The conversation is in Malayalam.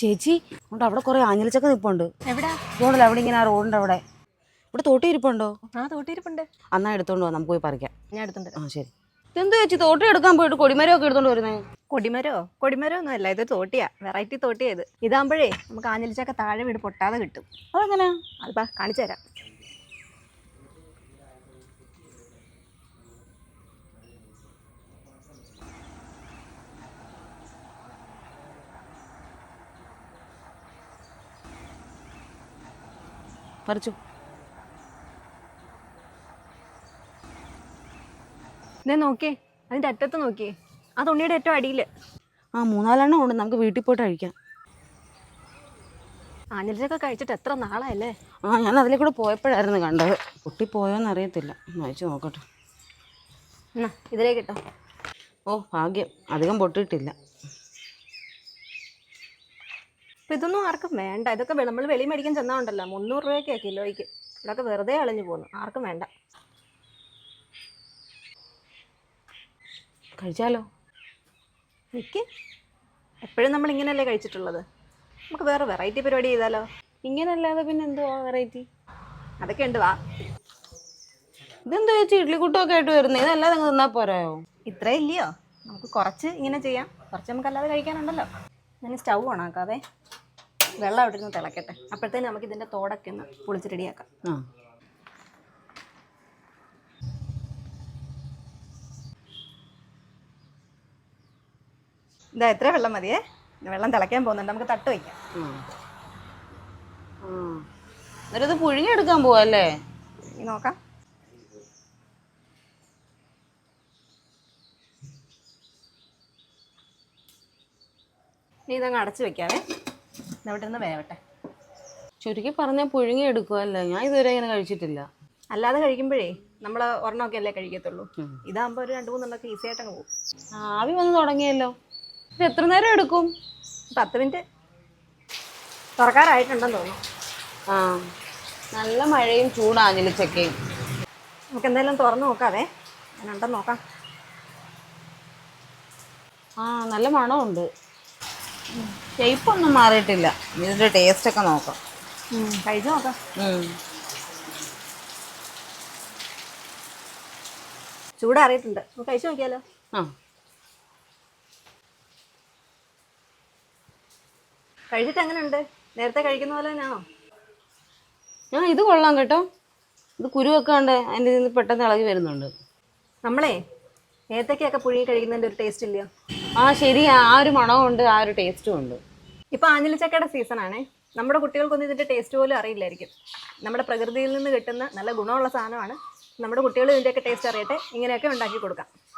ചേച്ചി ഉണ്ട് അവിടെ കുറെ ആഞ്ഞിലിച്ചക്ക നിപ്പുണ്ട്. എവിടാ? ഇതുകൊണ്ടല്ലോ അവിടെ ഇങ്ങനെ റോഡിന്റെ അവിടെ. ഇവിടെ തോട്ടി ഇരിപ്പുണ്ടോ? ആ തോട്ടിയിരിപ്പുണ്ട്. അന്നാ എടുത്തോണ്ട് പോവാം, നമുക്ക് പോയി പറിക്കാം. ഞാൻ എടുത്തോണ്ട് ആ ശരി. ഇതെന്ത് ചേച്ചി തോട്ടി എടുക്കാൻ പോയിട്ട് കൊടിമരമൊക്കെ എടുത്തോണ്ട് വരുന്നേ? കൊടിമരോ ഒന്നും അല്ല, ഇത് തോട്ടിയാ, വെറൈറ്റി തോട്ടിയാ ഇത്. ഇതാകുമ്പോഴേ നമുക്ക് ആഞ്ഞിലിച്ചൊക്കെ താഴെ വീട് പൊട്ടാതെ കിട്ടും. അതെങ്ങനെയാ? അതിപ്പാ കാണിച്ചു തരാം. പറിച്ചു. ഇതേ നോക്കിയേ, അതിന്റെ അറ്റത്ത് നോക്കിയേ, ആ തുണിയുടെ ഏറ്റവും അടിയിൽ. ആ 3-4 ഉണ്ട്, നമുക്ക് വീട്ടിൽ പോയിട്ട് കഴിക്കാം. ആഞ്ഞിലിച്ചൊക്കെ കഴിച്ചിട്ട് എത്ര നാളായല്ലേ? ആ ഞാൻ അതിലെ കൂടെ പോയപ്പോഴായിരുന്നു കണ്ടത്. പൊട്ടിപ്പോയോന്ന് അറിയത്തില്ല, വായിച്ചു നോക്കട്ടെ. എന്നാ ഇതിലേക്ക് ഇട്ടോ. ഓ ഭാഗ്യം, അധികം പൊട്ടിയിട്ടില്ല. അപ്പം ഇതൊന്നും ആർക്കും വേണ്ട. ഇതൊക്കെ നമ്മൾ വെളിയിൽ മേടിക്കാൻ ചെന്നാണ്ടല്ലോ 300 രൂപയ്ക്കാണ് കിലോയ്ക്ക്. ഇതൊക്കെ വെറുതെ അളിഞ്ഞു പോകുന്നു, ആർക്കും വേണ്ട. കഴിച്ചാലോ? എനിക്ക് എപ്പോഴും നമ്മൾ ഇങ്ങനെയല്ലേ കഴിച്ചിട്ടുള്ളത്. നമുക്ക് വേറെ വെറൈറ്റി പരിപാടി ചെയ്താലോ? ഇങ്ങനല്ലാതെ പിന്നെ എന്തുവാ വെറൈറ്റി? അതൊക്കെ ഉണ്ട്, വാ. ഇതെന്താ ചേച്ചി ഇഡ്ലിക്കുട്ടൊക്കെ ആയിട്ട് വരുന്നത്? ഇതല്ലാതെ അങ്ങ് തിന്നാ പോരായോ? ഇത്രേ ഇല്ലയോ, നമുക്ക് കുറച്ച് ഇങ്ങനെ ചെയ്യാം, കുറച്ച് നമുക്ക് അല്ലാതെ കഴിക്കാനുണ്ടല്ലോ. ഞാൻ സ്റ്റൗ ഓണാക്കാവേ, വെള്ളം അവിടെ നിന്ന് തിളക്കട്ടെ. അപ്പോഴത്തേന് നമുക്ക് ഇതിൻ്റെ തോടൊക്കെ ഒന്ന് പൊളിച്ച് റെഡിയാക്കാം. ആ ഇതാ എത്ര വെള്ളം മതിയേ. വെള്ളം തിളയ്ക്കാൻ പോകുന്നുണ്ട്, നമുക്ക് തട്ട് വയ്ക്കാം. എന്നിട്ട് ഇത് പുഴുങ്ങിയെടുക്കാൻ പോവല്ലേ? നോക്കാം. ഇനി ഇതങ്ങ് അടച്ചു വെക്കാവേ, ഇവിടെ നിന്ന് വേവട്ടെ. ചുരുക്കി പറഞ്ഞാൽ പുഴുങ്ങിയെടുക്കുവല്ലേ? ഞാൻ ഇതുവരെ ഇങ്ങനെ കഴിച്ചിട്ടില്ല. അല്ലാതെ കഴിക്കുമ്പോഴേ നമ്മൾ ഒരെണ്ണമൊക്കെ അല്ലേ കഴിക്കത്തുള്ളൂ. ഇതാകുമ്പോൾ ഒരു 2-3 എണ്ണമൊക്കെ ഈസി ആയിട്ടങ്ങ് പോകും. ആവി വന്ന് തുടങ്ങിയല്ലോ. ഇത് എത്ര നേരം എടുക്കും? 10 മിനിറ്റ്. തുറക്കാറായിട്ടുണ്ടെന്ന് തോന്നുന്നു. ആ നല്ല മഴയും ചൂടാഞ്ഞിലിച്ചക്കയും. നമുക്ക് എന്തായാലും തുറന്ന് നോക്കാവേ, ഞാനുണ്ടെന്ന് നോക്കാം. ആ നല്ല മണമുണ്ട്. ഷേപ്പൊന്നും മാറിയിട്ടില്ല. ഇതിൻ്റെ ടേസ്റ്റൊക്കെ നോക്കാം. കഴിച്ചു നോക്കാം. ചൂടാറിയിട്ടുണ്ട്, നമുക്ക് കഴിച്ചു നോക്കിയാലോ? ആ കഴിച്ചിട്ട് എങ്ങനെയുണ്ട്? നേരത്തെ കഴിക്കുന്ന പോലെ തന്നെയാണോ? ആ ഇത് കൊള്ളാം കേട്ടോ. ഇത് കുരു വെക്കാണ്ട് അതിൻ്റെ ഇത് പെട്ടെന്ന് ഇളകി വരുന്നുണ്ട്. നമ്മളെ ഏത്തക്കയൊക്കെ പുഴുങ്ങി കഴിക്കുന്നതിൻ്റെ ഒരു ടേസ്റ്റ് ഇല്ലയോ? ആ ശരി, ആ ഒരു മണവും ഉണ്ട്, ആ ഒരു ടേസ്റ്റും ഉണ്ട്. ഇപ്പം ആഞ്ഞിലിച്ചക്കയുടെ സീസണാണേ. നമ്മുടെ കുട്ടികൾക്കൊന്നും ഇതിൻ്റെ ടേസ്റ്റ് പോലും അറിയില്ലായിരിക്കും. നമ്മുടെ പ്രകൃതിയിൽ നിന്ന് കിട്ടുന്ന നല്ല ഗുണമുള്ള സാധനമാണ്. നമ്മുടെ കുട്ടികൾ ഇതിൻ്റെയൊക്കെ ടേസ്റ്റ് അറിയട്ടെ, ഇങ്ങനെയൊക്കെ ഉണ്ടാക്കി കൊടുക്കാം.